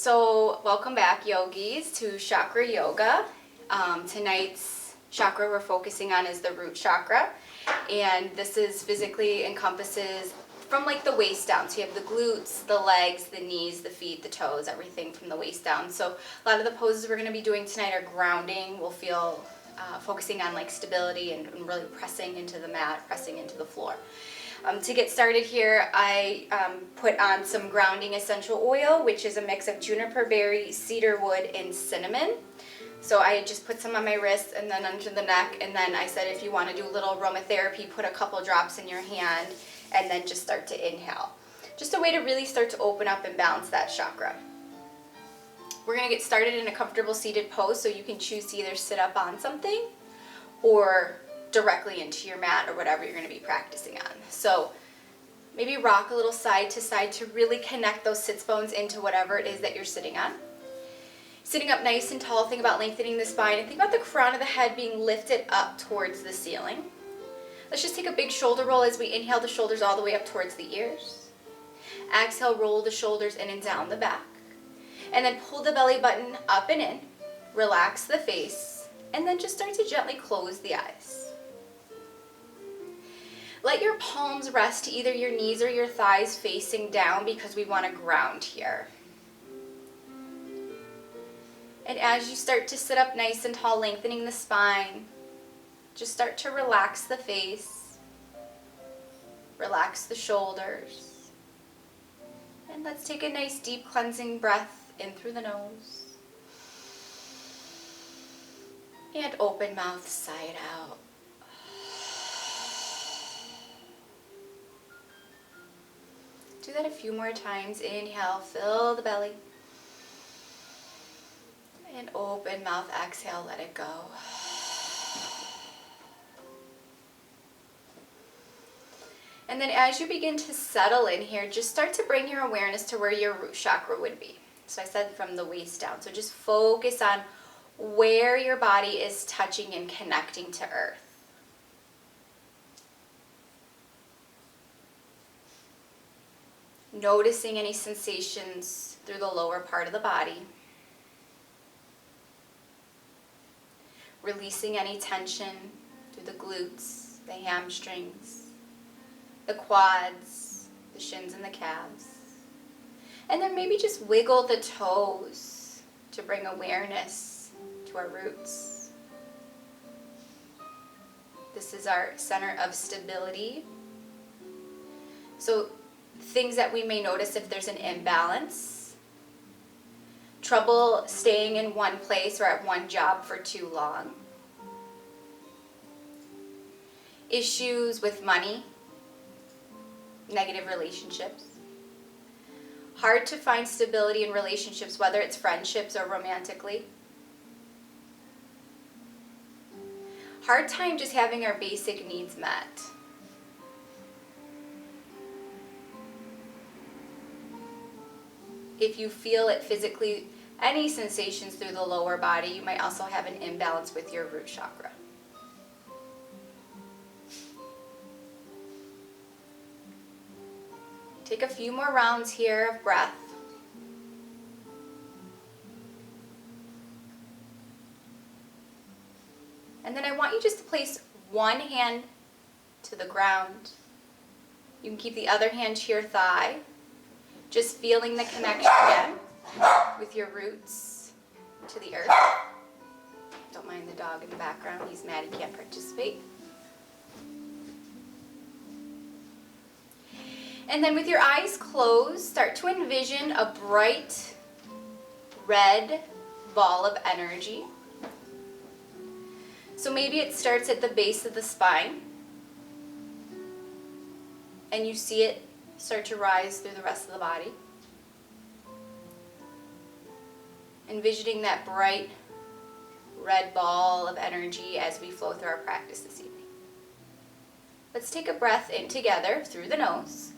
So welcome back, yogis, to Chakra Yoga. Tonight's chakra we're focusing on is the root chakra, and this is physically encompasses from like the waist down. So you have the glutes, the legs, the knees, the feet, the toes, everything from the waist down. So a lot of the poses we're going to be doing tonight are grounding. We'll feel focusing on like stability and really pressing into the mat, pressing into the floor. To get started here, I put on some grounding essential oil, which is a mix of juniper berry, cedar wood, and cinnamon. So I just put some on my wrist and then under the neck, and then I said if you want to do a little aromatherapy, put a couple drops in your hand and then just start to inhale. Just a way to really start to open up and balance that chakra. We're going to get started in a comfortable seated pose, so you can choose to either sit up on something or directly into your mat or whatever you're going to be practicing on. So maybe rock a little side to side to really connect those sits bones into whatever it is that you're sitting on. Sitting up nice and tall, think about lengthening the spine and think about the crown of the head being lifted up towards the ceiling. Let's just take a big shoulder roll as we inhale the shoulders all the way up towards the ears. Exhale, roll the shoulders in and down the back. And then pull the belly button up and in. Relax the face. And then just start to gently close the eyes. Let your palms rest to either your knees or your thighs facing down because we want to ground here. And as you start to sit up nice and tall, lengthening the spine, just start to relax the face, relax the shoulders. And let's take a nice deep cleansing breath in through the nose. And open mouth, side out. Do that a few more times. Inhale, fill the belly. And open mouth, exhale, let it go. And then as you begin to settle in here, just start to bring your awareness to where your root chakra would be. So I said from the waist down. So just focus on where your body is touching and connecting to earth. Noticing any sensations through the lower part of the body. Releasing any tension through the glutes, the hamstrings, the quads, the shins and the calves. And then maybe just wiggle the toes to bring awareness to our roots. This is our center of stability. So things that we may notice if there's an imbalance, trouble staying in one place or at one job for too long, issues with money, negative relationships, hard to find stability in relationships, whether it's friendships or romantically, hard time just having our basic needs met. If you feel it physically, any sensations through the lower body, you might also have an imbalance with your root chakra. Take a few more rounds here of breath. And then I want you just to place one hand to the ground. You can keep the other hand to your thigh. Just feeling the connection again with your roots to the earth. Don't mind the dog in the background. He's mad he can't participate. And then with your eyes closed, start to envision a bright red ball of energy. So maybe it starts at the base of the spine, and you see it start to rise through the rest of the body. Envisioning that bright red ball of energy as we flow through our practice this evening. Let's take a breath in together through the nose.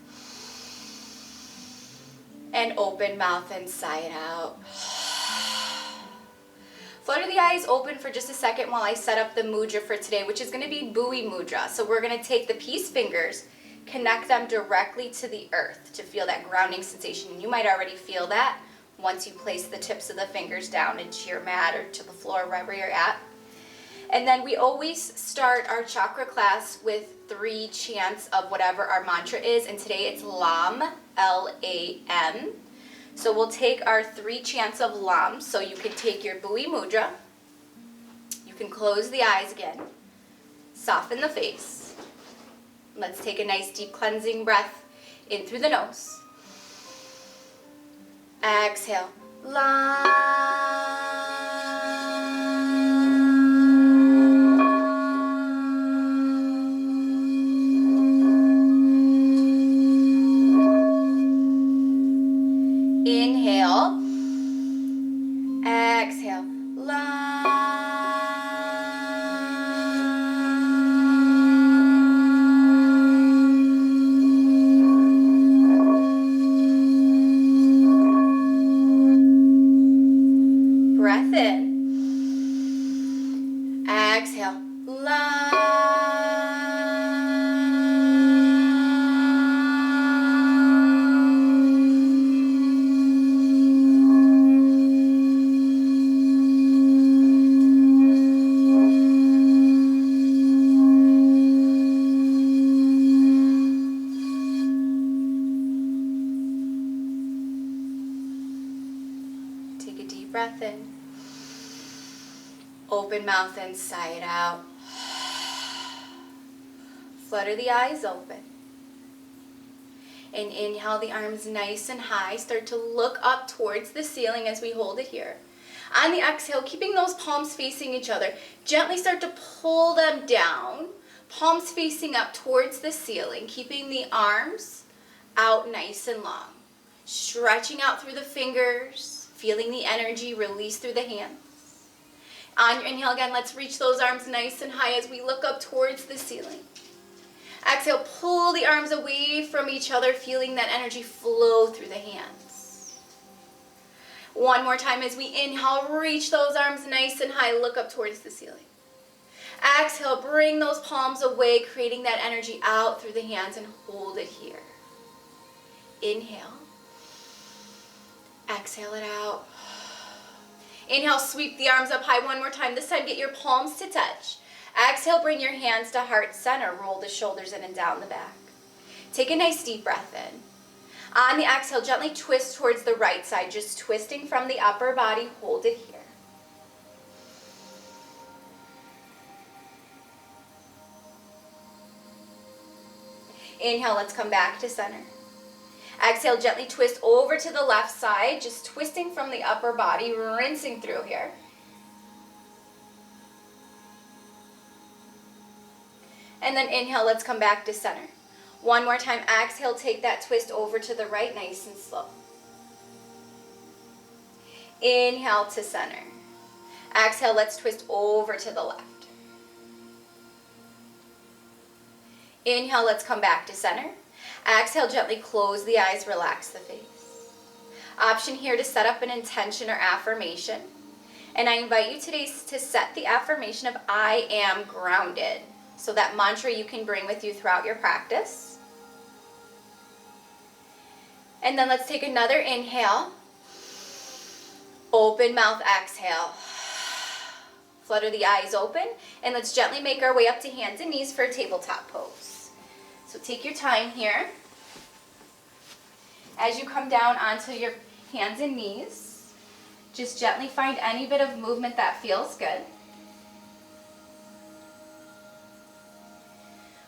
And open mouth and sigh it out. Flutter the eyes open for just a second while I set up the mudra for today, which is going to be buoy mudra. So we're going to take the peace fingers, connect them directly to the earth to feel that grounding sensation. You might already feel that once you place the tips of the fingers down into your mat or to the floor, wherever you're at. And then we always start our chakra class with 3 chants of whatever our mantra is, and today it's LAM, L-A-M. So we'll take our 3 chants of LAM. So you can take your buoy mudra, you can close the eyes again, soften the face. Let's take a nice deep cleansing breath in through the nose. Exhale, LAM. Inhale, exhale, LAM. Breath in, exhale, LAM. Take a deep breath in. Open mouth and sigh it out. Flutter the eyes open. And inhale the arms nice and high. Start to look up towards the ceiling as we hold it here. On the exhale, keeping those palms facing each other, gently start to pull them down. Palms facing up towards the ceiling, keeping the arms out nice and long. Stretching out through the fingers, feeling the energy release through the hands. On your inhale again, let's reach those arms nice and high as we look up towards the ceiling. Exhale, pull the arms away from each other, feeling that energy flow through the hands. One more time as we inhale, reach those arms nice and high, look up towards the ceiling. Exhale, bring those palms away, creating that energy out through the hands and hold it here. Inhale. Exhale it out. Inhale, sweep the arms up high one more time. This time, get your palms to touch. Exhale, bring your hands to heart center. Roll the shoulders in and down the back. Take a nice deep breath in. On the exhale, gently twist towards the right side, just twisting from the upper body. Hold it here. Inhale, let's come back to center. Exhale, gently twist over to the left side, just twisting from the upper body, rinsing through here. And then inhale, let's come back to center. One more time, exhale, take that twist over to the right, nice and slow. Inhale to center. Exhale, let's twist over to the left. Inhale, let's come back to center. Exhale, gently close the eyes, relax the face. Option here to set up an intention or affirmation. And I invite you today to set the affirmation of I am grounded. So that mantra you can bring with you throughout your practice. And then let's take another inhale. Open mouth, exhale. Flutter the eyes open. And let's gently make our way up to hands and knees for a tabletop pose. So take your time here. As you come down onto your hands and knees, just gently find any bit of movement that feels good.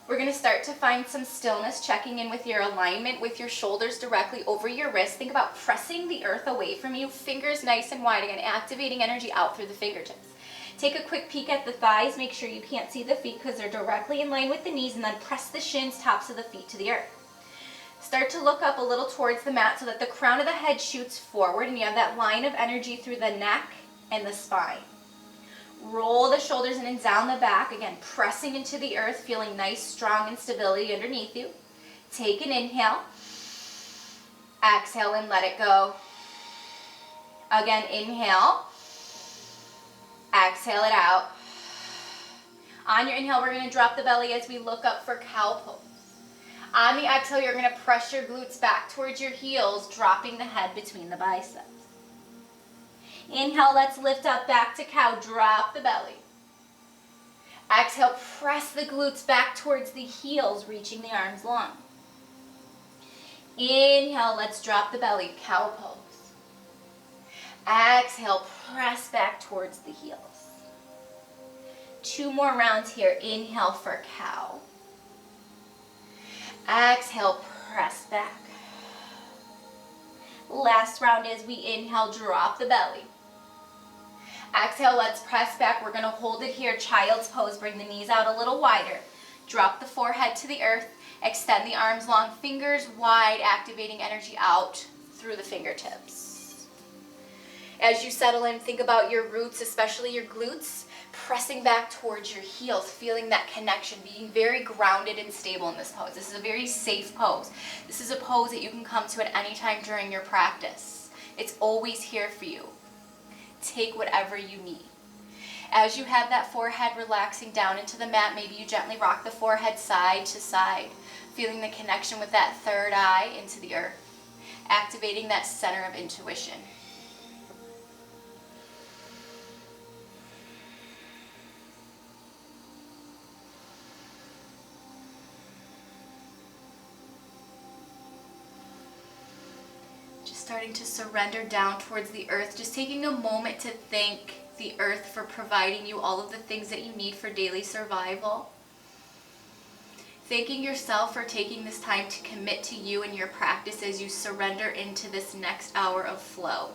We're going to start to find some stillness, checking in with your alignment with your shoulders directly over your wrist. Think about pressing the earth away from you, fingers nice and wide, again, activating energy out through the fingertips. Take a quick peek at the thighs. Make sure you can't see the feet because they're directly in line with the knees, and then press the shins, tops of the feet to the earth. Start to look up a little towards the mat so that the crown of the head shoots forward and you have that line of energy through the neck and the spine. Roll the shoulders in and down the back, again, pressing into the earth, feeling nice, strong instability underneath you. Take an inhale. Exhale and let it go. Again, inhale. Exhale it out. On your inhale, we're going to drop the belly as we look up for cow pose. On the exhale, you're going to press your glutes back towards your heels, dropping the head between the biceps. Inhale, let's lift up back to cow. Drop the belly. Exhale, press the glutes back towards the heels, reaching the arms long. Inhale, let's drop the belly, cow pose. Exhale, press back towards the heels. 2 more rounds here. Inhale for cow. Exhale, press back. Last round is we inhale, drop the belly. Exhale, let's press back. We're gonna hold it here, child's pose. Bring the knees out a little wider. Drop the forehead to the earth. Extend the arms long, fingers wide, activating energy out through the fingertips. As you settle in, think about your roots, especially your glutes, pressing back towards your heels, feeling that connection, being very grounded and stable in this pose. This is a very safe pose. This is a pose that you can come to at any time during your practice. It's always here for you. Take whatever you need. As you have that forehead relaxing down into the mat, maybe you gently rock the forehead side to side, feeling the connection with that third eye into the earth, activating that center of intuition. Starting to surrender down towards the earth, just taking a moment to thank the earth for providing you all of the things that you need for daily survival. Thanking yourself for taking this time to commit to you and your practice as you surrender into this next hour of flow.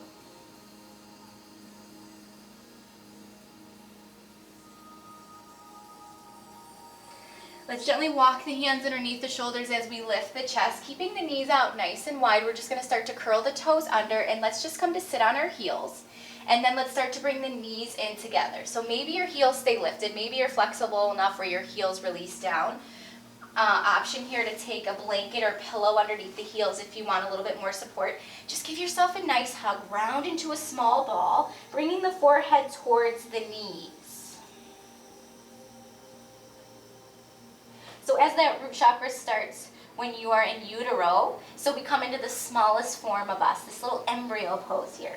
Let's gently walk the hands underneath the shoulders as we lift the chest, keeping the knees out nice and wide. We're just going to start to curl the toes under, and let's just come to sit on our heels. And then let's start to bring the knees in together. So maybe your heels stay lifted. Maybe you're flexible enough where your heels release down. Option here to take a blanket or pillow underneath the heels if you want a little bit more support. Just give yourself a nice hug. Round into a small ball, bringing the forehead towards the knees. So as that root chakra starts when you are in utero, so we come into the smallest form of us, this little embryo pose here.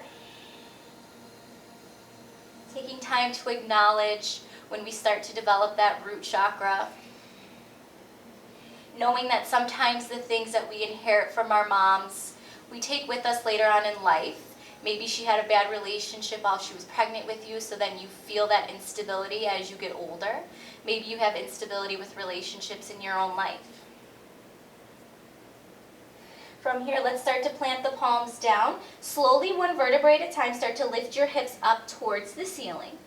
Taking time to acknowledge when we start to develop that root chakra. Knowing that sometimes the things that we inherit from our moms, we take with us later on in life. Maybe she had a bad relationship while she was pregnant with you, so then you feel that instability as you get older. Maybe you have instability with relationships in your own life. From here, let's start to plant the palms down. Slowly, 1 vertebrae at a time, start to lift your hips up towards the ceiling,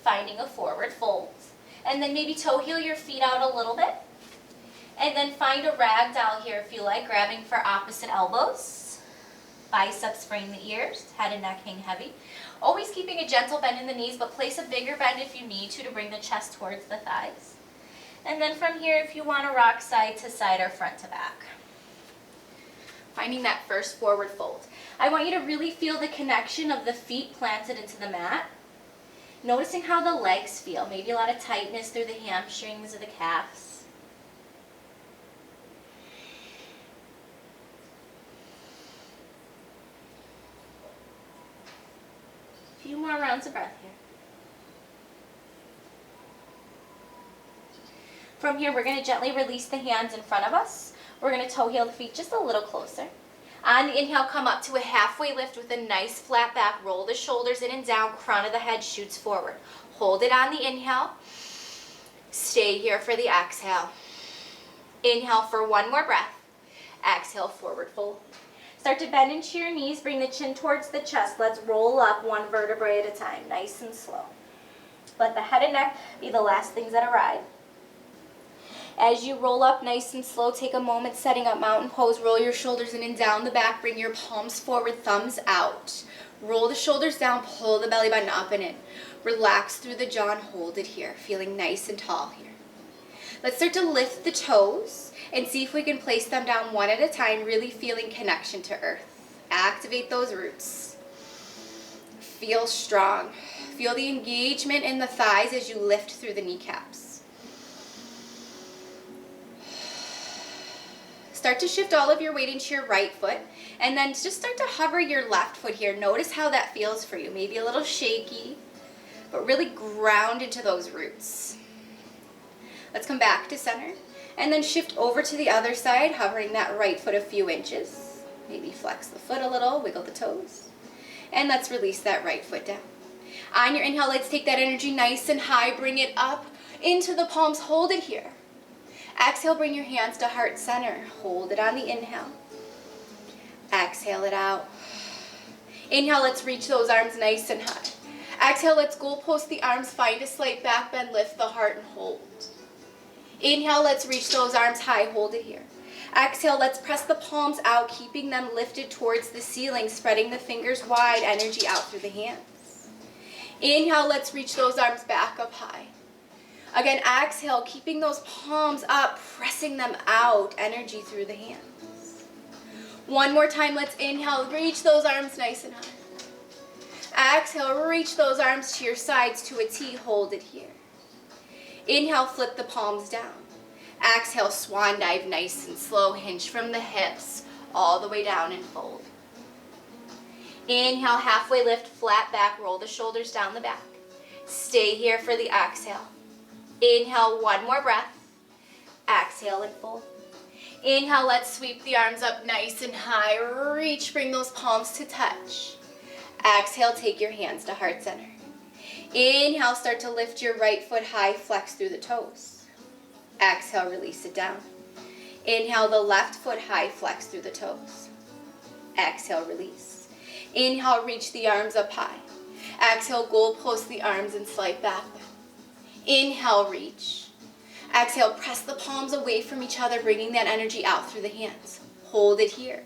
finding a forward fold. And then maybe toe heel your feet out a little bit. And then find a ragdoll here if you like, grabbing for opposite elbows. Biceps frame the ears, head and neck hang heavy. Always keeping a gentle bend in the knees, but place a bigger bend if you need to bring the chest towards the thighs. And then from here, if you want to rock side to side or front to back. Finding that first forward fold. I want you to really feel the connection of the feet planted into the mat. Noticing how the legs feel. Maybe a lot of tightness through the hamstrings or the calves. A few more rounds of breath here. From here, we're going to gently release the hands in front of us. We're going to toe heel the feet just a little closer. On the inhale, come up to a halfway lift with a nice flat back. Roll the shoulders in and down. Crown of the head shoots forward. Hold it on the inhale. Stay here for the exhale. Inhale for 1 more breath. Exhale, forward fold. Start to bend into your knees. Bring the chin towards the chest. Let's roll up 1 vertebrae at a time, nice and slow. Let the head and neck be the last things that arrive. As you roll up nice and slow, take a moment setting up mountain pose. Roll your shoulders in and down the back. Bring your palms forward, thumbs out. Roll the shoulders down, pull the belly button up and in. Relax through the jaw and hold it here, feeling nice and tall here. Let's start to lift the toes and see if we can place them down 1 at a time, really feeling connection to earth. Activate those roots. Feel strong. Feel the engagement in the thighs as you lift through the kneecaps. start to shift all of your weight into your right foot, and then just start to hover your left foot here. Notice how that feels for you. Maybe a little shaky, but really ground into those roots. Let's come back to center, and then shift over to the other side, hovering that right foot a few inches. Maybe flex the foot a little, wiggle the toes, and let's release that right foot down. On your inhale, let's take that energy nice and high, bring it up into the palms, hold it here. Exhale, bring your hands to heart center. Hold it on the inhale. Exhale it out. Inhale, let's reach those arms nice and high. Exhale, let's goalpost the arms, find a slight back bend, lift the heart and hold. Inhale, let's reach those arms high, hold it here. Exhale, let's press the palms out, keeping them lifted towards the ceiling, spreading the fingers wide, energy out through the hands. Inhale, let's reach those arms back up high. Again, exhale, keeping those palms up, pressing them out, energy through the hands. One more time, let's inhale, reach those arms nice and high. Exhale, reach those arms to your sides to a T, hold it here. Inhale, flip the palms down. Exhale, swan dive nice and slow, hinge from the hips, all the way down and fold. Inhale, halfway lift, flat back, roll the shoulders down the back. Stay here for the exhale. Inhale, one more breath. Exhale and fold. Inhale, let's sweep the arms up nice and high. Reach, bring those palms to touch. Exhale, take your hands to heart center. Inhale, start to lift your right foot high, flex through the toes. Exhale, release it down. Inhale, the left foot high, flex through the toes. Exhale, release. Inhale, reach the arms up high. Exhale, goalpost the arms and slight back bend. Inhale, reach. Exhale, press the palms away from each other, bringing that energy out through the hands. Hold it here.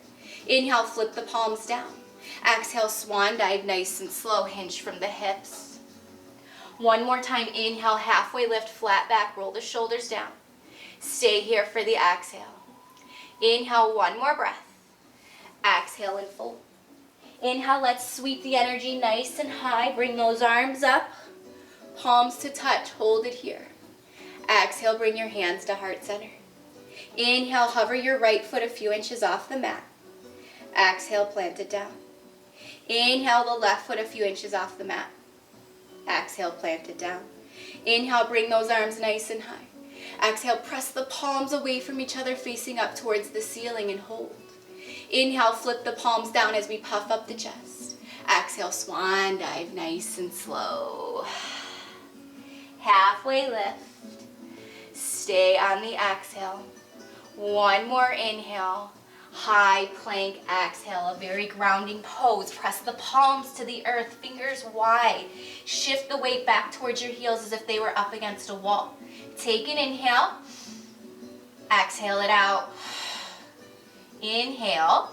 Inhale, flip the palms down. Exhale, swan dive nice and slow, hinge from the hips. One more time, inhale, halfway lift, flat back, roll the shoulders down. Stay here for the exhale. Inhale, one more breath. Exhale and fold. Inhale, let's sweep the energy nice and high, bring those arms up. Palms to touch, hold it here. Exhale, bring your hands to heart center. Inhale, hover your right foot a few inches off the mat. Exhale, plant it down. Inhale, the left foot a few inches off the mat. Exhale, plant it down. Inhale, bring those arms nice and high. Exhale, press the palms away from each other, facing up towards the ceiling and hold. Inhale, flip the palms down as we puff up the chest. Exhale, swan dive nice and slow. Halfway lift. Stay on the exhale. One more inhale. High plank exhale, a very grounding pose. Press the palms to the earth, fingers wide. Shift the weight back towards your heels as if they were up against a wall. Take an inhale. Exhale it out. Inhale.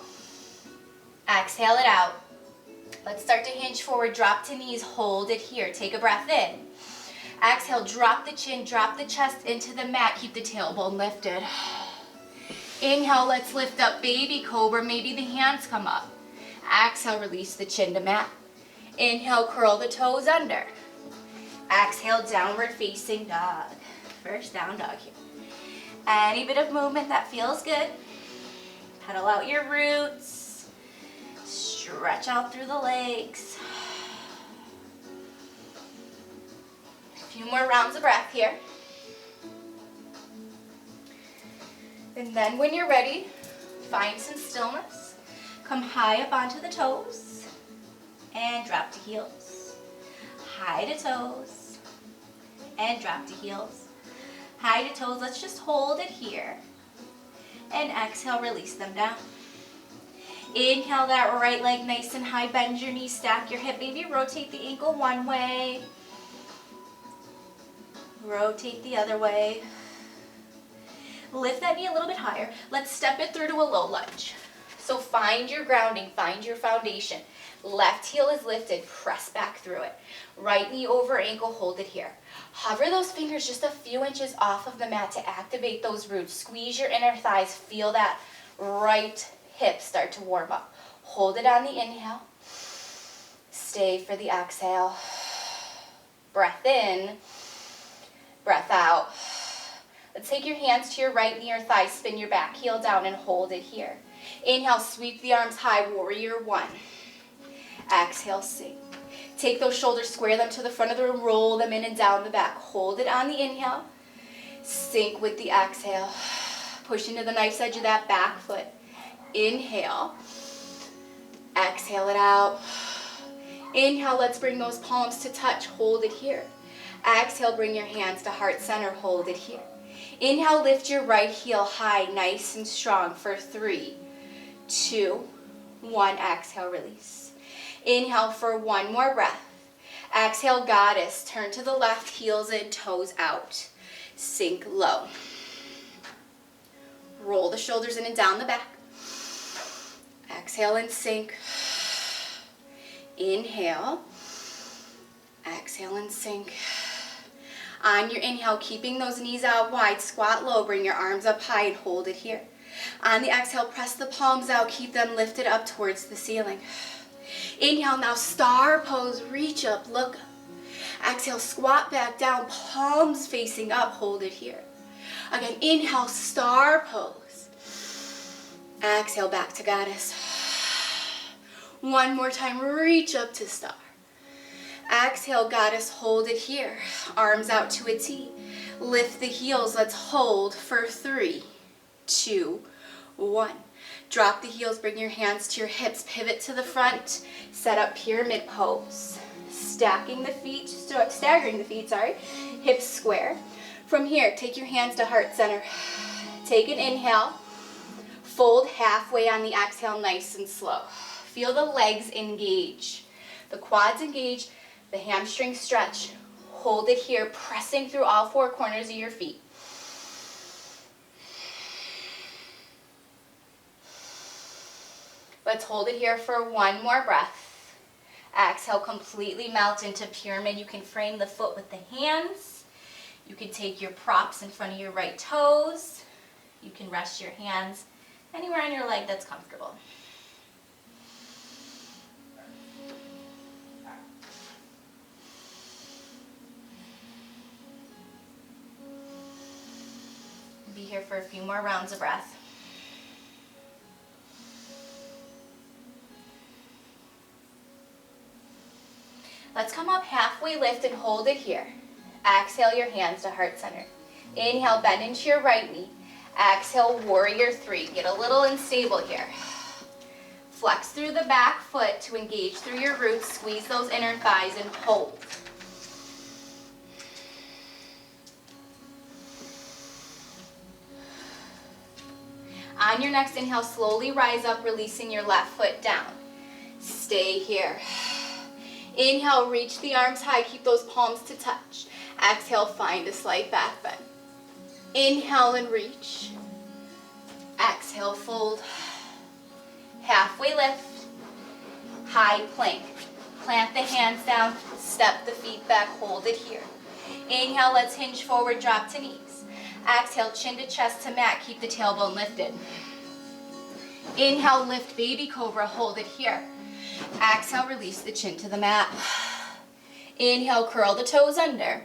Exhale it out. Let's start to hinge forward, drop to knees, hold it here. Take a breath in. Exhale, drop the chin, drop the chest into the mat. Keep the tailbone lifted. Inhale, let's lift up baby cobra. Maybe the hands come up. Exhale, release the chin to mat. Inhale, curl the toes under. Exhale, downward facing dog. First down dog here. Any bit of movement that feels good. Pedal out your roots. Stretch out through the legs. A few more rounds of breath here. And then when you're ready, find some stillness. Come high up onto the toes and drop to heels. High to toes and drop to heels. High to toes, let's just hold it here. And exhale, release them down. Inhale that right leg nice and high, bend your knees, stack your hip, maybe rotate the ankle one way. Rotate the other way. Lift that knee a little bit higher. Let's step it through to a low lunge. So find your grounding, find your foundation. Left heel is lifted, press back through it. Right knee over ankle, hold it here. Hover those fingers just a few inches off of the mat to activate those roots. Squeeze your inner thighs, feel that right hip start to warm up. Hold it on the inhale. Stay for the exhale. Breath in, breath out. Let's take your hands to your right knee or thigh, spin your back heel down and hold it here. Inhale, sweep the arms high, warrior one. Exhale, sink. Take those shoulders, square them to the front of the room, roll them in and down the back. Hold it on the inhale. Sink with the exhale. Push into the knife's edge of that back foot. Inhale. Exhale it out. Inhale, let's bring those palms to touch. Hold it here. Exhale, bring your hands to heart center. Hold it here. Inhale, lift your right heel high, nice and strong for 3, 2, 1. Exhale, release. Inhale for one more breath. Exhale, goddess. Turn to the left, heels in, toes out. Sink low. Roll the shoulders in and down the back. Exhale and sink. Inhale. Exhale and sink. On your inhale, keeping those knees out wide, squat low, bring your arms up high and hold it here. On the exhale, press the palms out, keep them lifted up towards the ceiling. Inhale, now star pose, reach up, look up. Exhale, squat back down, palms facing up, hold it here. Again, inhale, star pose. Exhale, back to goddess. One more time, reach up to star. Exhale, goddess, hold it here. Arms out to a T. Lift the heels, let's hold for 3, 2, 1. Drop the heels, bring your hands to your hips, pivot to the front, set up pyramid pose. Staggering the feet, hips square. From here, take your hands to heart center. Take an inhale, fold halfway on the exhale, nice and slow. Feel the legs engage, the quads engage, the hamstrings stretch. Hold it here, pressing through all 4 corners of your feet. Let's hold it here for one more breath. Exhale, completely melt into pyramid. You can frame the foot with the hands. You can take your props in front of your right toes. You can rest your hands anywhere on your leg that's comfortable. Be here for a few more rounds of breath. Let's come up halfway, lift and hold it here. Exhale your hands to heart center. Inhale, bend into your right knee. Exhale, warrior 3. Get a little unstable here. Flex through the back foot to engage through your roots. Squeeze those inner thighs and hold. On your next inhale, slowly rise up, releasing your left foot down. Stay here. Inhale, reach the arms high, keep those palms to touch. Exhale, find a slight back bend. Inhale and reach. Exhale, fold. Halfway lift. High plank. Plant the hands down, step the feet back, hold it here. Inhale, let's hinge forward, drop to knees. Exhale, chin to chest to mat, keep the tailbone lifted. Inhale, lift baby cobra, hold it here. Exhale, release the chin to the mat. Inhale, curl the toes under.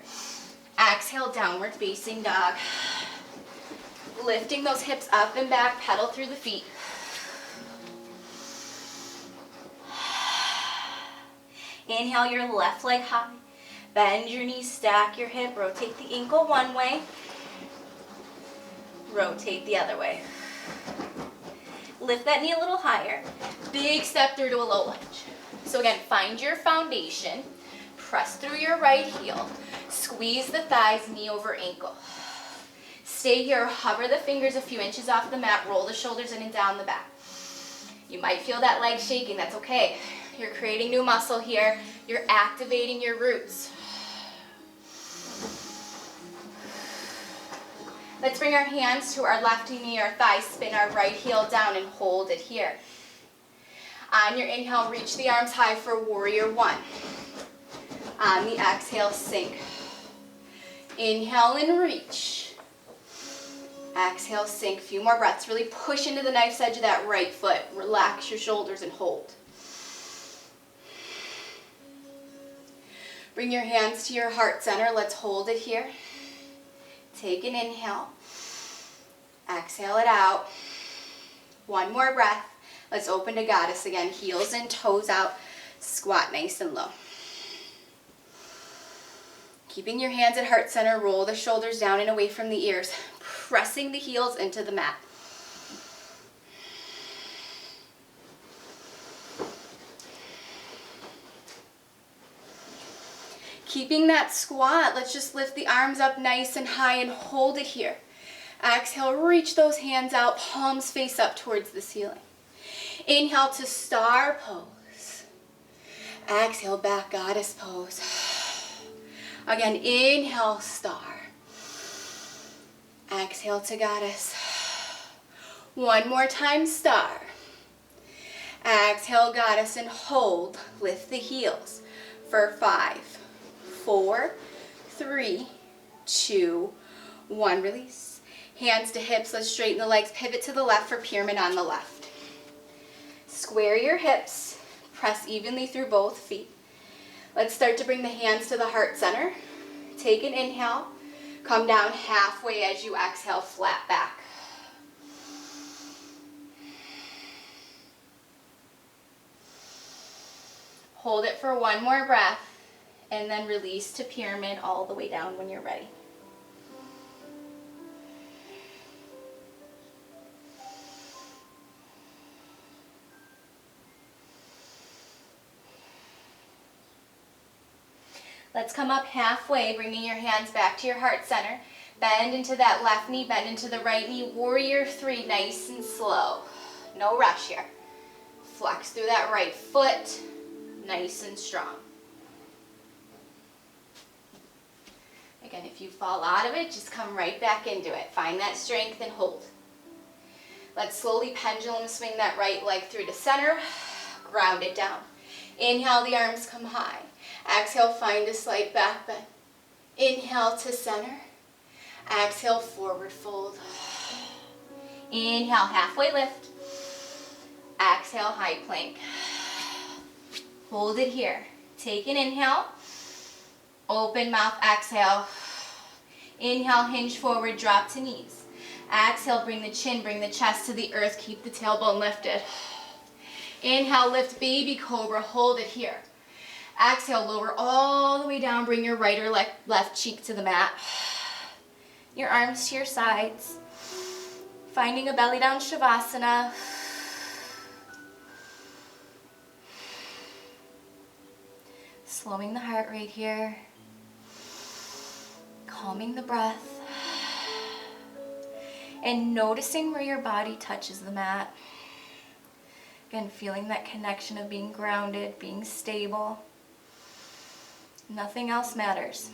Exhale, downward facing dog. Lifting those hips up and back, pedal through the feet. Inhale your left leg high. Bend your knees, stack your hip, rotate the ankle one way. Rotate the other way. Lift that knee a little higher. Big step through to a low lunge. So again, find your foundation. Press through your right heel. Squeeze the thighs, knee over ankle. Stay here, hover the fingers a few inches off the mat, roll the shoulders in and down the back. You might feel that leg shaking, that's okay. You're creating new muscle here. You're activating your roots. Let's bring our hands to our left knee or thigh, spin our right heel down and hold it here. On your inhale, reach the arms high for warrior 1. On the exhale, sink. Inhale and reach. Exhale, sink. A few more breaths. Really push into the knife's edge of that right foot. Relax your shoulders and hold. Bring your hands to your heart center. Let's hold it here. Take an inhale. Exhale it out. One more breath. Let's open to goddess again. Heels and toes out. Squat nice and low. Keeping your hands at heart center. Roll the shoulders down and away from the ears. Pressing the heels into the mat. Keeping that squat, let's just lift the arms up nice and high and hold it here. Exhale, reach those hands out, palms face up towards the ceiling. Inhale to star pose. Exhale, back goddess pose. Again, inhale, star. Exhale to goddess. One more time, star. Exhale, goddess, and hold. Lift the heels for 5, 4, 3, 2, 1. Release. Hands to hips. Let's straighten the legs. Pivot to the left for pyramid on the left. Square your hips. Press evenly through both feet. Let's start to bring the hands to the heart center. Take an inhale. Come down halfway as you exhale, flat back. Hold it for one more breath, and then release to pyramid all the way down when you're ready. Let's come up halfway, bringing your hands back to your heart center. Bend into that left knee, bend into the right knee. Warrior 3, nice and slow. No rush here. Flex through that right foot, nice and strong. Again, if you fall out of it, just come right back into it. Find that strength and hold. Let's slowly pendulum swing that right leg through to center. Ground it down. Inhale, the arms come high. Exhale, find a slight back bend. Inhale to center. Exhale, forward fold. Inhale, halfway lift. Exhale, high plank. Hold it here. Take an inhale. Open mouth, exhale. Inhale, hinge forward, drop to knees. Exhale, bring the chin, bring the chest to the earth. Keep the tailbone lifted. Inhale, lift baby cobra. Hold it here. Exhale, lower all the way down. Bring your right or left cheek to the mat. Your arms to your sides. Finding a belly down shavasana. Slowing the heart rate here. Calming the breath. And noticing where your body touches the mat. Again, feeling that connection of being grounded, being stable. Nothing else matters.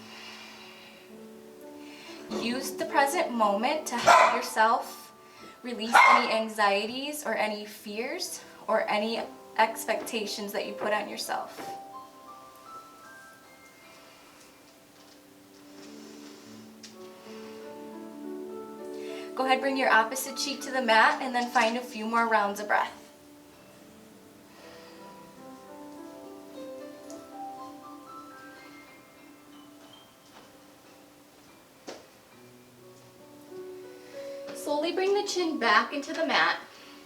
Use the present moment to help yourself release any anxieties or any fears or any expectations that you put on yourself. Go ahead, bring your opposite cheek to the mat and then find a few more rounds of breath. Slowly bring the chin back into the mat.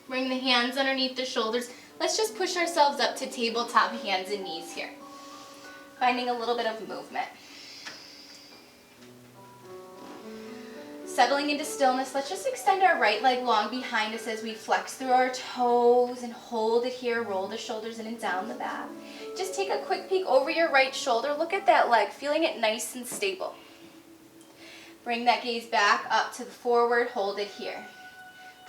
Bring the hands underneath the shoulders. Let's just push ourselves up to tabletop, hands and knees here. Finding a little bit of movement. Settling into stillness, let's just extend our right leg long behind us as we flex through our toes and hold it here. Roll the shoulders in and down the back. Just take a quick peek over your right shoulder. Look at that leg, feeling it nice and stable. Bring that gaze back up to the forward, hold it here.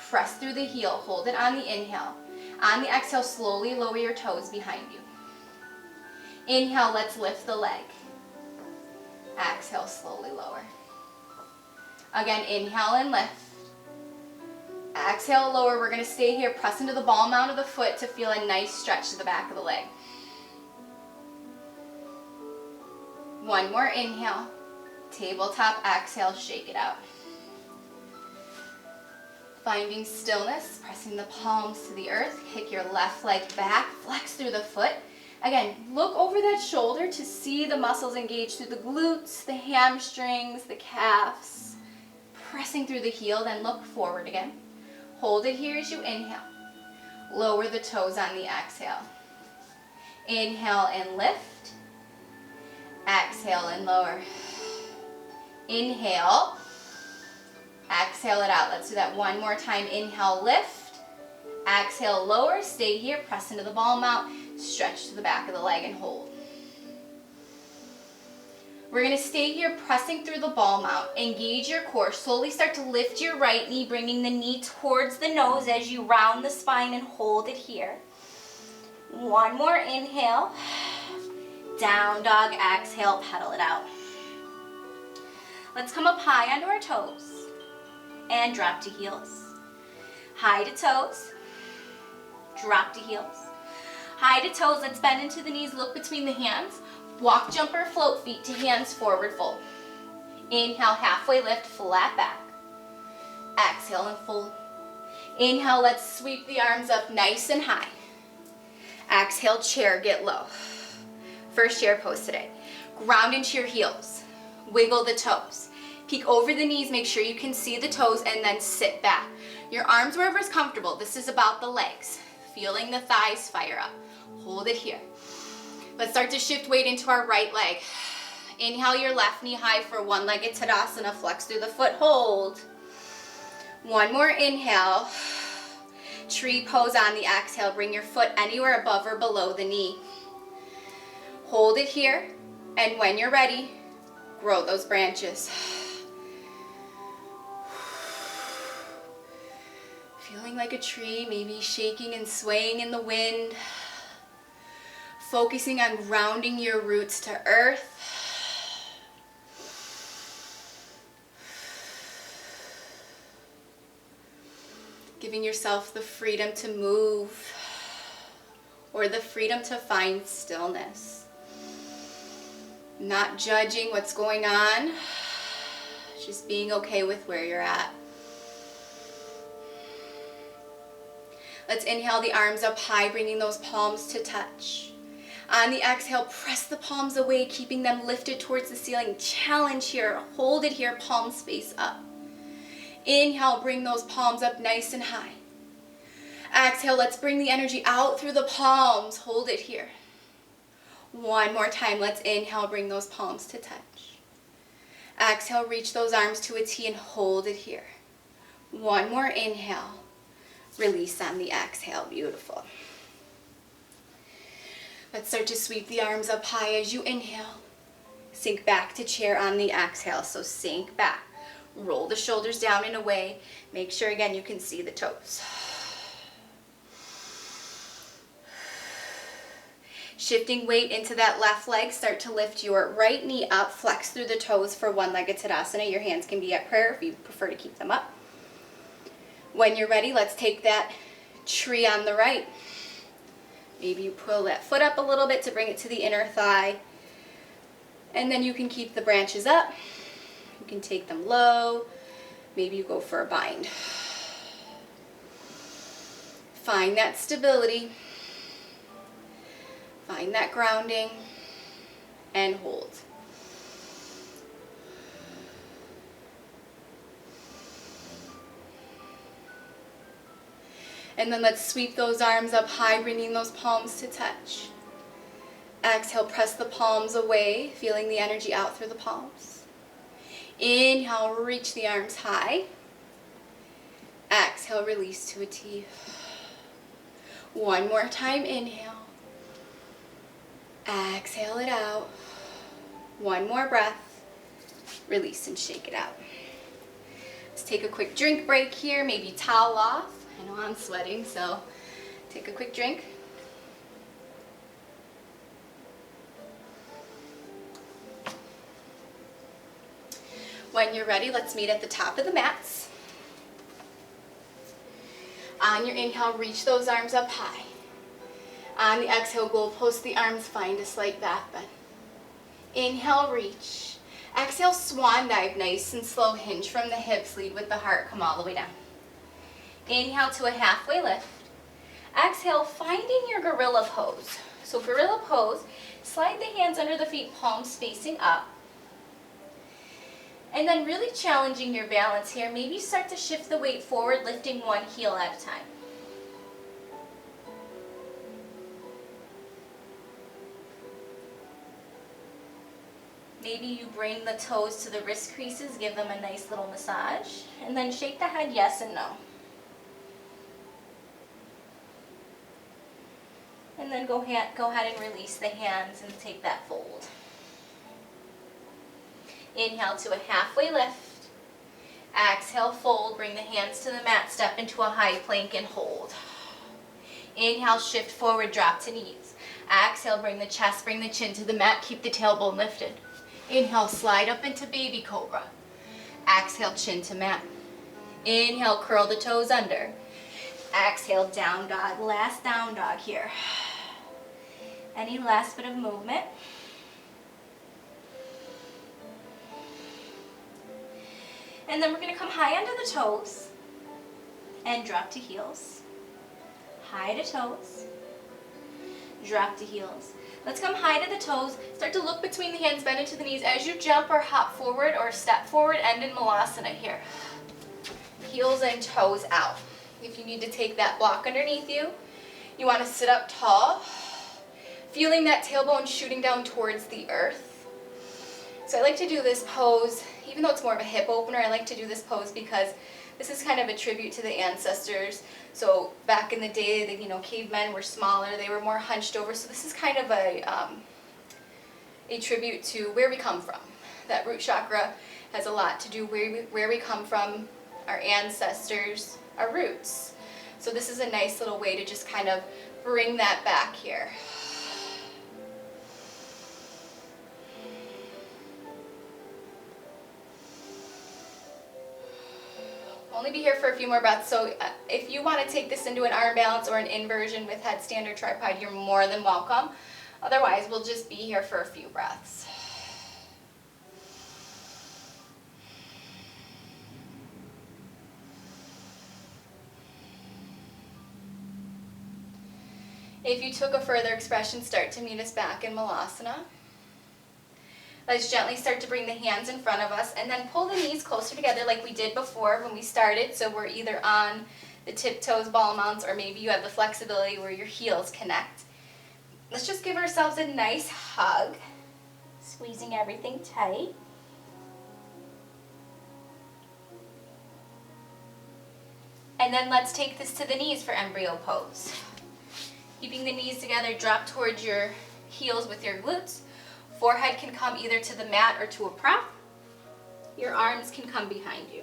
Press through the heel, hold it on the inhale. On the exhale, slowly lower your toes behind you. Inhale, let's lift the leg. Exhale, slowly lower. Again, inhale and lift. Exhale, lower. We're going to stay here. Press into the ball mount of the foot to feel a nice stretch to the back of the leg. One more inhale. Tabletop, exhale, shake it out. Finding stillness, pressing the palms to the earth. Kick your left leg back, flex through the foot. Again, look over that shoulder to see the muscles engage through the glutes, the hamstrings, the calves. pressing through the heel, then look forward again. Hold it here as you inhale. Lower the toes on the exhale. Inhale and lift. Exhale and lower. Inhale. Exhale it out. Let's do that one more time. Inhale, lift. Exhale, lower. Stay here. Press into the ball mount. Stretch to the back of the leg and hold. We're going to stay here pressing through the ball mount. Engage your core. Slowly start to lift your right knee, bringing the knee towards the nose as you round the spine and hold it here. One more inhale. Down dog, exhale, pedal it out. Let's come up high onto our toes and drop to heels. High to toes, drop to heels. High to toes, let's bend into the knees, look between the hands. Walk, jump, or float, feet to hands, forward fold. Inhale, halfway lift, flat back. Exhale and fold. Inhale, let's sweep the arms up nice and high. Exhale, chair, get low. First chair pose today. Ground into your heels. Wiggle the toes. Peek over the knees, make sure you can see the toes, and then sit back. Your arms wherever's comfortable. This is about the legs. Feeling the thighs fire up. Hold it here. Let's start to shift weight into our right leg. Inhale your left knee high for one-legged Tadasana. Flex through the foot, hold. One more inhale. Tree pose on the exhale. Bring your foot anywhere above or below the knee. Hold it here, and when you're ready, grow those branches. Feeling like a tree, maybe shaking and swaying in the wind. Focusing on grounding your roots to earth. Giving yourself the freedom to move or the freedom to find stillness. Not judging what's going on, just being okay with where you're at. Let's inhale the arms up high, bringing those palms to touch. On the exhale, press the palms away, keeping them lifted towards the ceiling. Challenge here, hold it here, palms face up. Inhale, bring those palms up nice and high. Exhale, let's bring the energy out through the palms. Hold it here. One more time, let's inhale, bring those palms to touch. Exhale, reach those arms to a T and hold it here. One more inhale, release on the exhale, beautiful. Let's start to sweep the arms up high as you inhale. Sink back to chair on the exhale, so sink back. Roll the shoulders down and away. Make sure again you can see the toes. Shifting weight into that left leg, start to lift your right knee up, flex through the toes for one-legged Tadasana. Your hands can be at prayer if you prefer to keep them up. When you're ready, let's take that tree on the right. Maybe you pull that foot up a little bit to bring it to the inner thigh. And then you can keep the branches up. You can take them low. Maybe you go for a bind. Find that stability. Find that grounding. And hold. And then let's sweep those arms up high, bringing those palms to touch. Exhale, press the palms away, feeling the energy out through the palms. Inhale, reach the arms high. Exhale, release to a T. One more time, inhale. Exhale it out. One more breath. Release and shake it out. Let's take a quick drink break here, maybe towel off. I know I'm sweating, so take a quick drink. When you're ready, let's meet at the top of the mats. On your inhale, reach those arms up high. On the exhale, goalpost the arms, find a slight back bend. Inhale, reach. Exhale, swan dive, nice and slow. Hinge from the hips, lead with the heart, come all the way down. Inhale to a halfway lift. Exhale, finding your gorilla pose. So gorilla pose, slide the hands under the feet, palms facing up. And then really challenging your balance here. Maybe start to shift the weight forward, lifting one heel at a time. Maybe you bring the toes to the wrist creases, give them a nice little massage, and then shake the head yes and no. And then go ahead and release the hands and take that fold. Inhale to a halfway lift. Exhale, fold, bring the hands to the mat, step into a high plank and hold. Inhale, shift forward, drop to knees. Exhale, bring the chest, bring the chin to the mat, keep the tailbone lifted. Inhale, slide up into baby cobra. Exhale, chin to mat. Inhale, curl the toes under. Exhale, down dog, last down dog here. Any last bit of movement. And then we're going to come high under the toes and drop to heels. High to toes, drop to heels. Let's come high to the toes. Start to look between the hands, bend into the knees. As you jump or hop forward or step forward, end in Malasana here. Heels and toes out. If you need to take that block underneath you, you want to sit up tall, feeling that tailbone shooting down towards the earth. So I like to do this pose, even though it's more of a hip opener, I like to do this pose because this is kind of a tribute to the ancestors. So back in the day, cavemen were smaller, they were more hunched over. So this is kind of a tribute to where we come from. That root chakra has a lot to do where we come from, our ancestors, our roots. So this is a nice little way to just kind of bring that back here. Only be here for a few more breaths, so if you want to take this into an arm balance or an inversion with headstand or tripod, you're more than welcome. Otherwise, we'll just be here for a few breaths. If you took a further expression, start to meet us back in Malasana. Let's gently start to bring the hands in front of us and then pull the knees closer together like we did before when we started. So we're either on the tiptoes, ball mounts, or maybe you have the flexibility where your heels connect. Let's just give ourselves a nice hug, squeezing everything tight. And then let's take this to the knees for embryo pose. Keeping the knees together, drop towards your heels with your glutes. Forehead can come either to the mat or to a prop. Your arms can come behind you.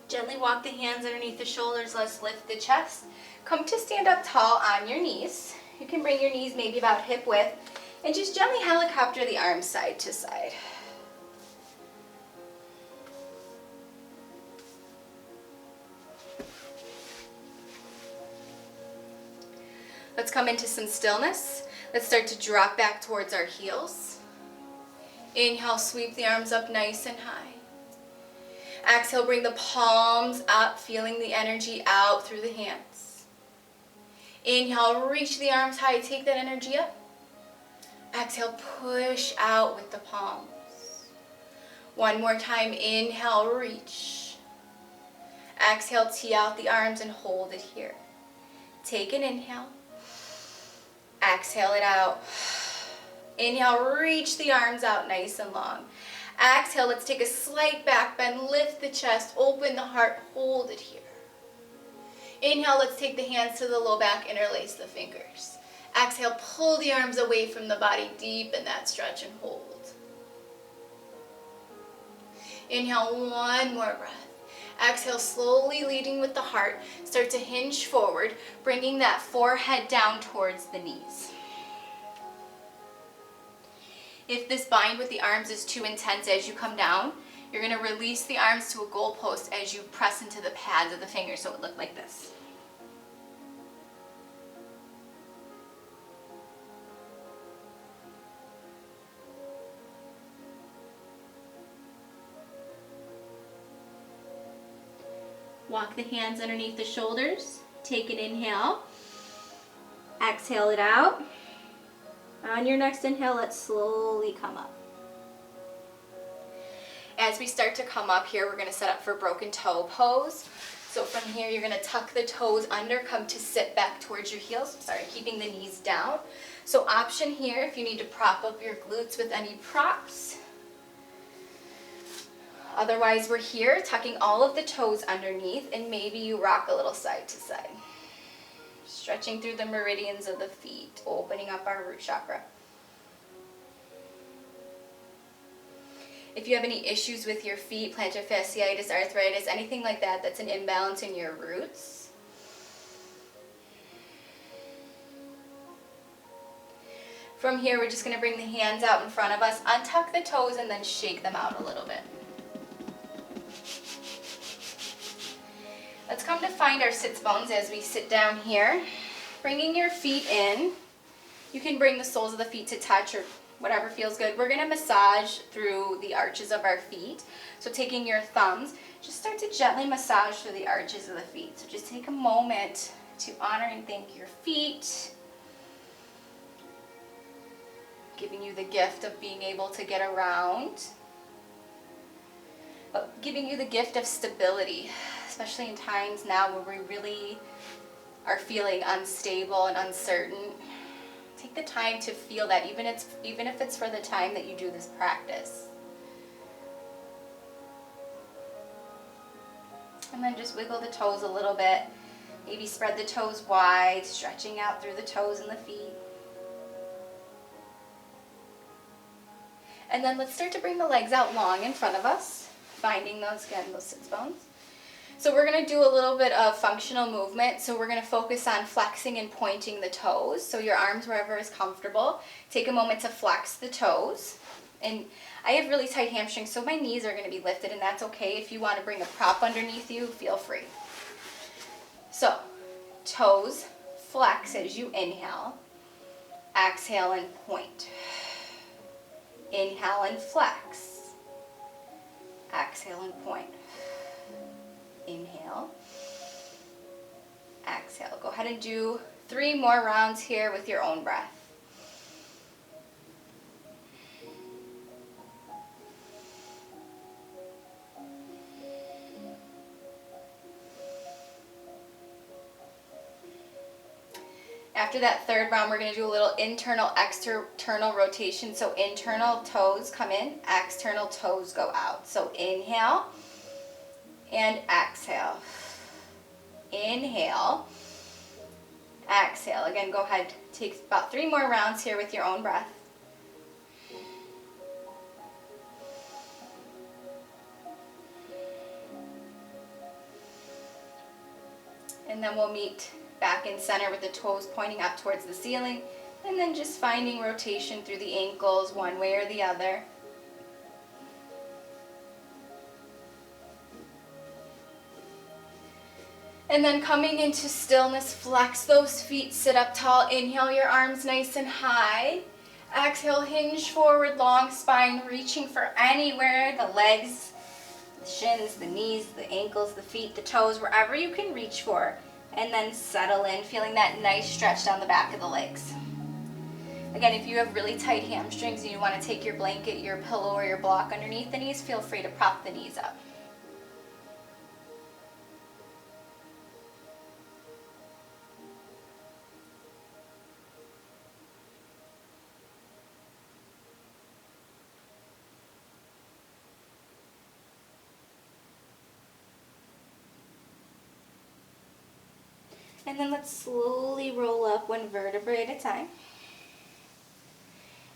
Gently walk the hands underneath the shoulders. Let's lift the chest. Come to stand up tall on your knees. You can bring your knees maybe about hip width and just gently helicopter the arms side to side. Let's come into some stillness. Let's start to drop back towards our heels. Inhale, sweep the arms up nice and high. Exhale, bring the palms up, feeling the energy out through the hands. Inhale, reach the arms high, take that energy up. Exhale, push out with the palms. One more time, inhale, reach. Exhale, tee out the arms and hold it here. Take an inhale. Exhale it out. Inhale, reach the arms out nice and long. Exhale, let's take a slight back bend, lift the chest, open the heart, hold it here. Inhale, let's take the hands to the low back, interlace the fingers. Exhale, pull the arms away from the body, deepen that stretch and hold. Inhale, one more breath. Exhale, slowly leading with the heart, start to hinge forward, bringing that forehead down towards the knees. If this bind with the arms is too intense as you come down, you're going to release the arms to a goalpost as you press into the pads of the fingers, so it looked like this. Walk the hands underneath the shoulders. Take an inhale. Exhale it out. On your next inhale, let's slowly come up. As we start to come up here, we're going to set up for broken toe pose. So from here, you're going to tuck the toes under, come to sit back towards your heels. Sorry, keeping the knees down. So option here, if you need to prop up your glutes with any props. Otherwise, we're here, tucking all of the toes underneath, and maybe you rock a little side to side. Stretching through the meridians of the feet, opening up our root chakra. If you have any issues with your feet, plantar fasciitis, arthritis, anything like that, that's an imbalance in your roots. From here, we're just going to bring the hands out in front of us, untuck the toes, and then shake them out a little bit. Let's come to find our sits bones as we sit down here. Bringing your feet in. You can bring the soles of the feet to touch or whatever feels good. We're going to massage through the arches of our feet. So taking your thumbs, just start to gently massage through the arches of the feet. So just take a moment to honor and thank your feet. Giving you the gift of being able to get around. But giving you the gift of stability, especially in times now where we really are feeling unstable and uncertain. Take the time to feel that, even if it's for the time that you do this practice. And then just wiggle the toes a little bit. Maybe spread the toes wide, stretching out through the toes and the feet. And then let's start to bring the legs out long in front of us, finding those sits bones. So we're going to do a little bit of functional movement. So we're going to focus on flexing and pointing the toes. So your arms wherever is comfortable. Take a moment to flex the toes. And I have really tight hamstrings, so my knees are going to be lifted, and that's okay. If you want to bring a prop underneath you, feel free. So toes flex as you inhale. Exhale and point. Inhale and flex. Exhale and point. Inhale. Exhale. Go ahead and do 3 more rounds here with your own breath. After that third round, we're going to do a little internal, external rotation. So internal toes come in, external toes go out. So inhale and exhale. Inhale, exhale. Again, go ahead, take about 3 more rounds here with your own breath. And then we'll meet back in center with the toes pointing up towards the ceiling, and then just finding rotation through the ankles one way or the other. And then coming into stillness, flex those feet, sit up tall, inhale your arms nice and high. Exhale, hinge forward, long spine, reaching for anywhere, the legs, the shins, the knees, the ankles, the feet, the toes, wherever you can reach for. And then settle in, feeling that nice stretch down the back of the legs. Again, if you have really tight hamstrings and you want to take your blanket, your pillow, or your block underneath the knees, feel free to prop the knees up. And then let's slowly roll up 1 vertebrae at a time.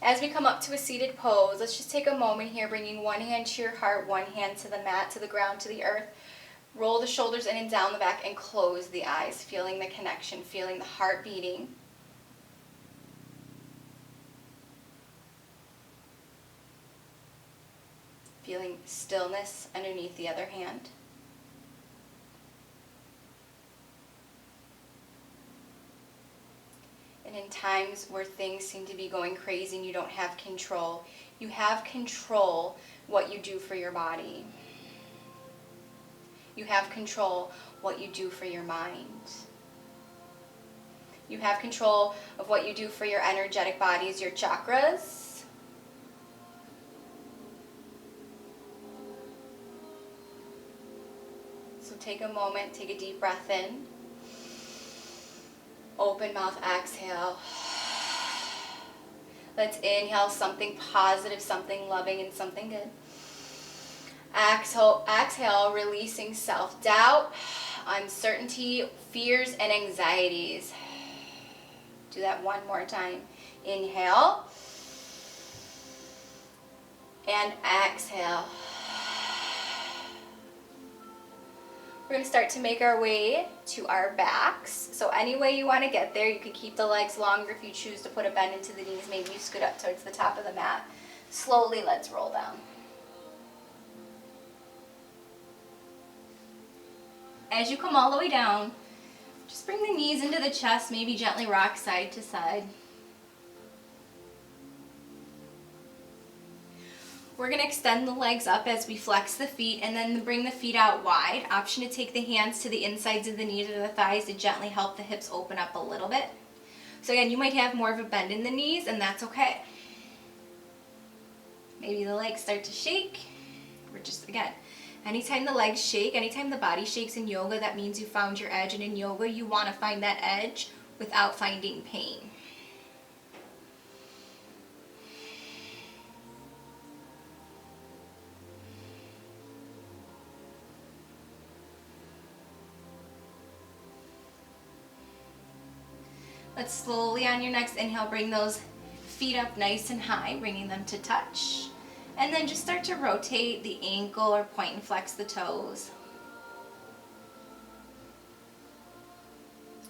As we come up to a seated pose, let's just take a moment here, bringing 1 hand to your heart, 1 hand to the mat, to the ground, to the earth. Roll the shoulders in and down the back and close the eyes, feeling the connection, feeling the heart beating. feeling stillness underneath the other hand. And in times where things seem to be going crazy and you don't have control, you have control what you do for your body. You have control what you do for your mind. You have control of what you do for your energetic bodies, your chakras. So take a moment, take a deep breath in. Open mouth, exhale. Let's inhale something positive, something loving, and something good. Exhale, releasing self-doubt, uncertainty, fears, and anxieties. Do that one more time. Inhale. And exhale. We're going to start to make our way to our backs. So any way you want to get there, you can keep the legs longer if you choose to put a bend into the knees. Maybe you scoot up towards the top of the mat. Slowly, let's roll down. As you come all the way down, just bring the knees into the chest, maybe gently rock side to side. We're going to extend the legs up as we flex the feet and then bring the feet out wide. Option to take the hands to the insides of the knees or the thighs to gently help the hips open up a little bit. So again, you might have more of a bend in the knees, and that's okay. Maybe the legs start to shake. We're just, again, anytime the legs shake, anytime the body shakes in yoga, that means you found your edge. And in yoga, you want to find that edge without finding pain. Let's slowly on your next inhale, bring those feet up nice and high, bringing them to touch. And then just start to rotate the ankle or point and flex the toes.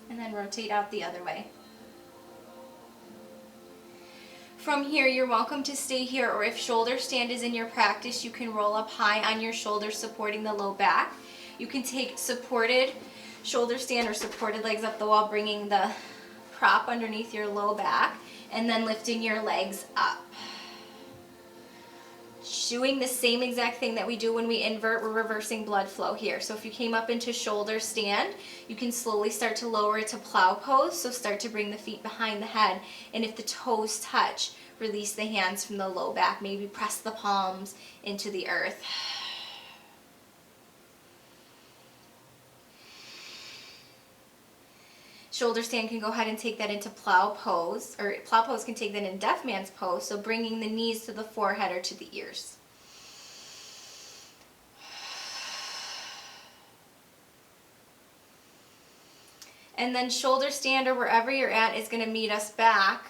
And then rotate out the other way. From here, you're welcome to stay here, or if shoulder stand is in your practice, you can roll up high on your shoulders, supporting the low back. You can take supported shoulder stand or supported legs up the wall, bringing the prop underneath your low back, and then lifting your legs up. Doing the same exact thing that we do when we invert, we're reversing blood flow here. So if you came up into shoulder stand, you can slowly start to lower it to plow pose. So start to bring the feet behind the head, and if the toes touch, release the hands from the low back. Maybe press the palms into the earth. Shoulder stand can go ahead and take that into plow pose, or plow pose can take that in deaf man's pose, so bringing the knees to the forehead or to the ears. And then shoulder stand or wherever you're at is going to meet us back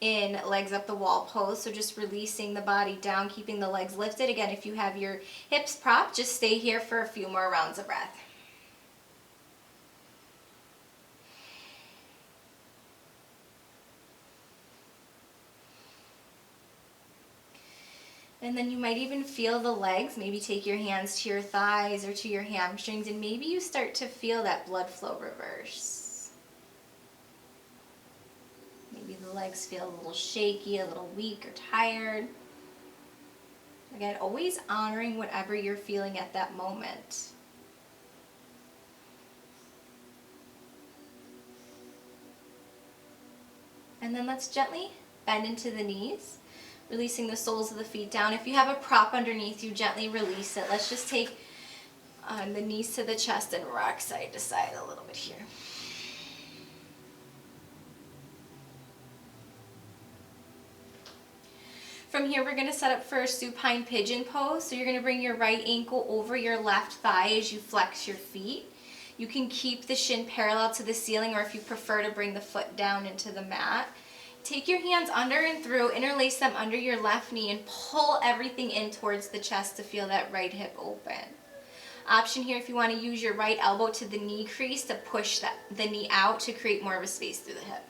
in legs up the wall pose, so just releasing the body down, keeping the legs lifted. Again, if you have your hips propped, just stay here for a few more rounds of breath. And then you might even feel the legs. Maybe take your hands to your thighs or to your hamstrings, and maybe you start to feel that blood flow reverse. Maybe the legs feel a little shaky, a little weak or tired. Again, always honoring whatever you're feeling at that moment. And then let's gently bend into the knees, releasing the soles of the feet down. If you have a prop underneath you, gently release it. Let's just take the knees to the chest and rock side to side a little bit here. From here, we're going to set up for a supine pigeon pose. So you're going to bring your right ankle over your left thigh as you flex your feet. You can keep the shin parallel to the ceiling, or if you prefer to bring the foot down into the mat. Take your hands under and through, interlace them under your left knee, and pull everything in towards the chest to feel that right hip open. Option here if you want to use your right elbow to the knee crease to push the knee out to create more of a space through the hip.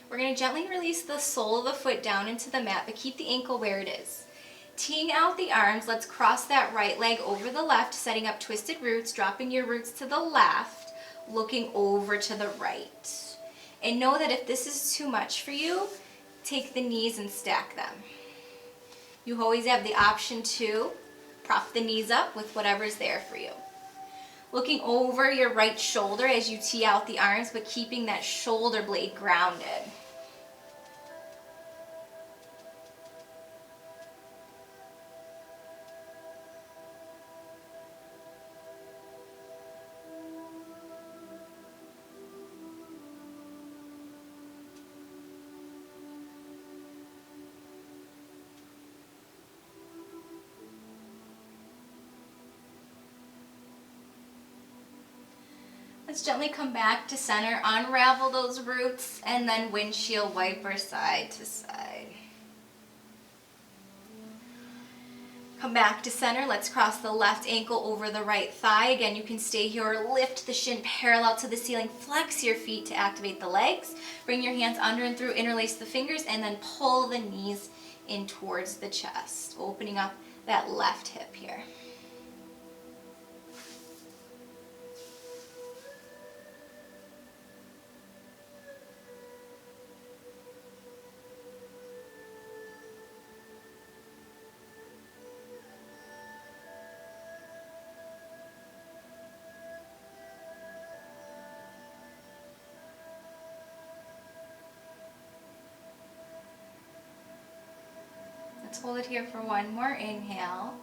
We're going to gently release the sole of the foot down into the mat, but keep the ankle where it is. Teeing out the arms, let's cross that right leg over the left, setting up twisted roots, dropping your roots to the left, looking over to the right. And know that if this is too much for you, take the knees and stack them. You always have the option to prop the knees up with whatever's there for you. Looking over your right shoulder as you tee out the arms, but keeping that shoulder blade grounded. Let's gently come back to center, unravel those roots, and then windshield wiper side to side. Come back to center. Let's cross the left ankle over the right thigh. Again, you can stay here or lift the shin parallel to the ceiling. Flex your feet to activate the legs. Bring your hands under and through, interlace the fingers, and then pull the knees in towards the chest, opening up that left hip here. Let's hold it here for one more inhale.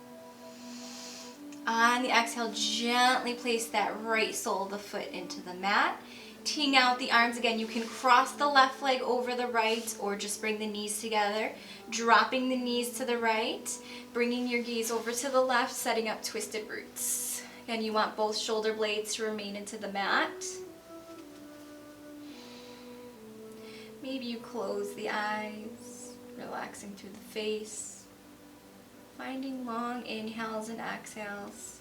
On the exhale, gently place that right sole of the foot into the mat. Teeing out the arms again, you can cross the left leg over the right or just bring the knees together. Dropping the knees to the right, bringing your gaze over to the left, setting up twisted roots. Again, you want both shoulder blades to remain into the mat. Maybe you close the eyes, relaxing through the face, finding long inhales and exhales.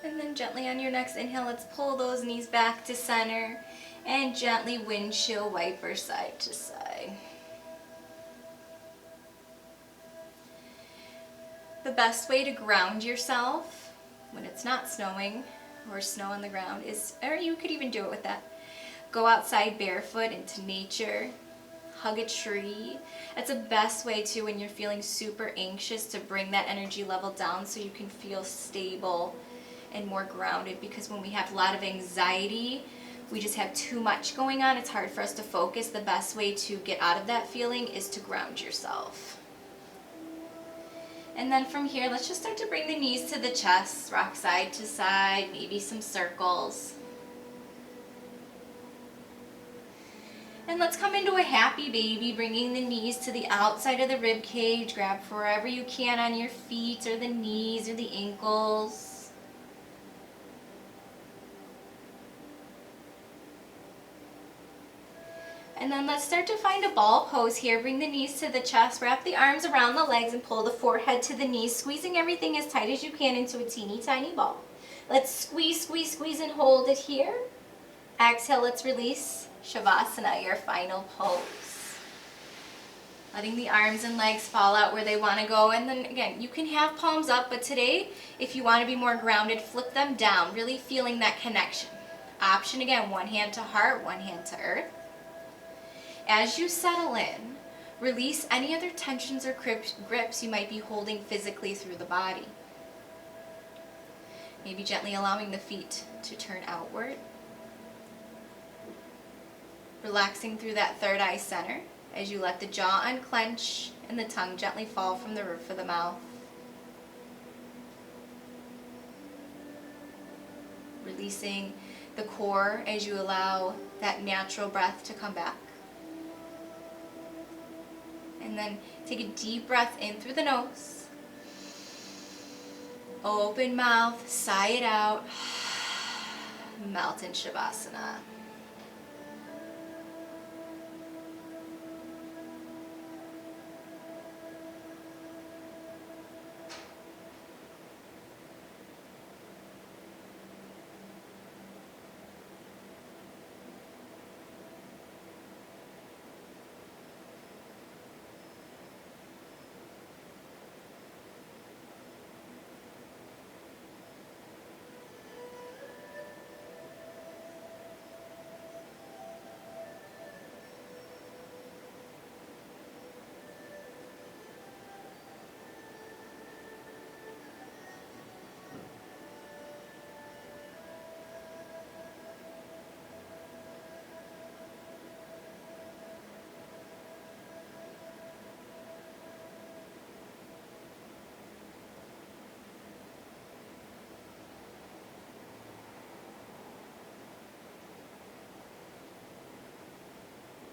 And then gently on your next inhale, let's pull those knees back to center and gently windshield wiper side to side. The best way to ground yourself when it's not snowing or snow on the ground is, or you could even do it with that, go outside barefoot into nature, hug a tree. That's the best way too when you're feeling super anxious to bring that energy level down so you can feel stable and more grounded, because when we have a lot of anxiety, we just have too much going on. It's hard for us to focus. The best way to get out of that feeling is to ground yourself. And then from here, let's just start to bring the knees to the chest, rock side to side, maybe some circles. And let's come into a happy baby, bringing the knees to the outside of the rib cage. Grab wherever you can on your feet or the knees or the ankles. And then let's start to find a ball pose here. Bring the knees to the chest, wrap the arms around the legs and pull the forehead to the knees, squeezing everything as tight as you can into a teeny tiny ball. Let's squeeze, squeeze, squeeze and hold it here. Exhale, let's release. Shavasana, your final pose. Letting the arms and legs fall out where they want to go. And then again, you can have palms up, but today, if you want to be more grounded, flip them down, really feeling that connection. Option again, one hand to heart, one hand to earth. As you settle in, release any other tensions or grips you might be holding physically through the body. Maybe gently allowing the feet to turn outward. Relaxing through that third eye center as you let the jaw unclench and the tongue gently fall from the roof of the mouth. Releasing the core as you allow that natural breath to come back. And then take a deep breath in through the nose Open mouth, sigh it out. Melt in Shavasana.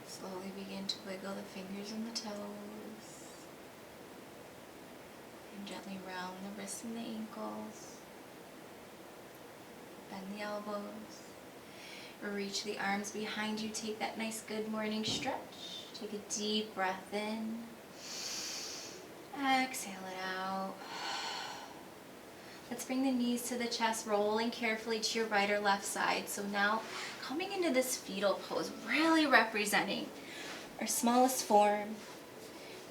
Slowly begin to wiggle the fingers and the toes. And gently round the wrists and the ankles. Bend the elbows. Reach the arms behind you. Take that nice good morning stretch. Take a deep breath in. Exhale it out. Let's bring the knees to the chest, rolling carefully to your right or left side. So now coming into this fetal pose, really representing our smallest form,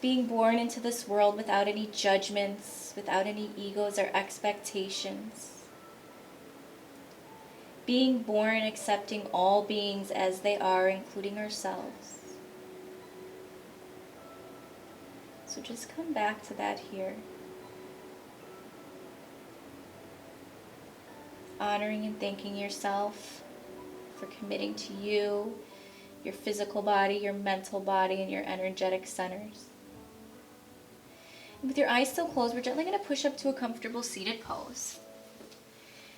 being born into this world without any judgments, without any egos or expectations. Being born accepting all beings as they are, including ourselves. So just come back to that here. Honoring and thanking yourself for committing to you, your physical body, your mental body, and your energetic centers. And with your eyes still closed, we're gently going to push up to a comfortable seated pose.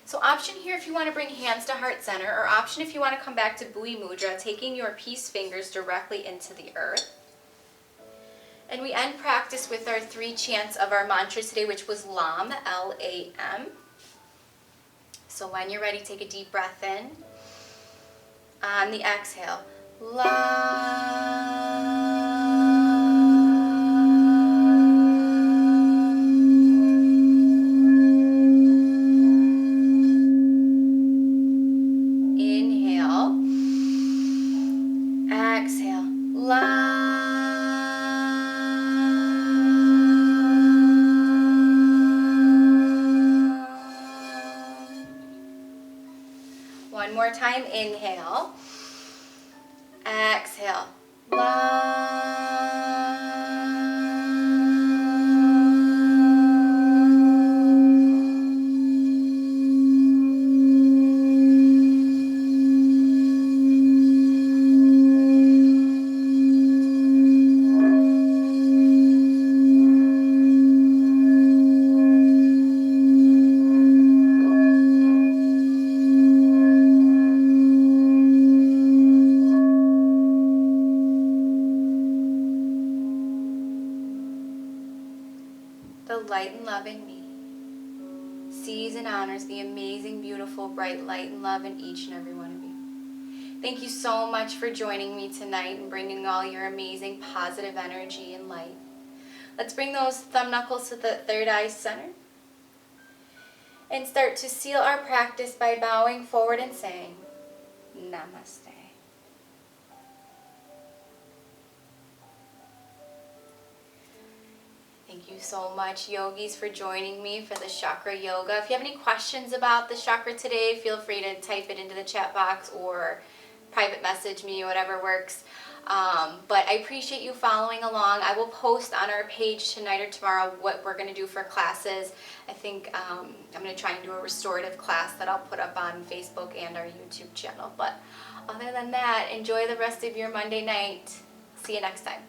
So option here if you want to bring hands to heart center, or option if you want to come back to Buoy Mudra, taking your peace fingers directly into the earth. And we end practice with our 3 chants of our mantra today, which was LAM, L-A-M. So when you're ready, take a deep breath in. On the exhale, LAM. Inhale. Exhale, LAM. One more time, inhale, exhale, The light and love in me sees and honors the amazing, beautiful, bright light and love in each and every one of you. Thank you so much for joining me tonight and bringing all your amazing positive energy and light. Let's bring those thumb knuckles to the third eye center and start to seal our practice by bowing forward and saying, Namaste. Thank you so much, yogis, for joining me for the chakra yoga. If you have any questions about the chakra today, feel free to type it into the chat box or private message me, whatever works. But I appreciate you following along. I will post on our page tonight or tomorrow what we're going to do for classes. I think I'm going to try and do a restorative class that I'll put up on Facebook and our YouTube channel. But other than that, enjoy the rest of your Monday night. See you next time.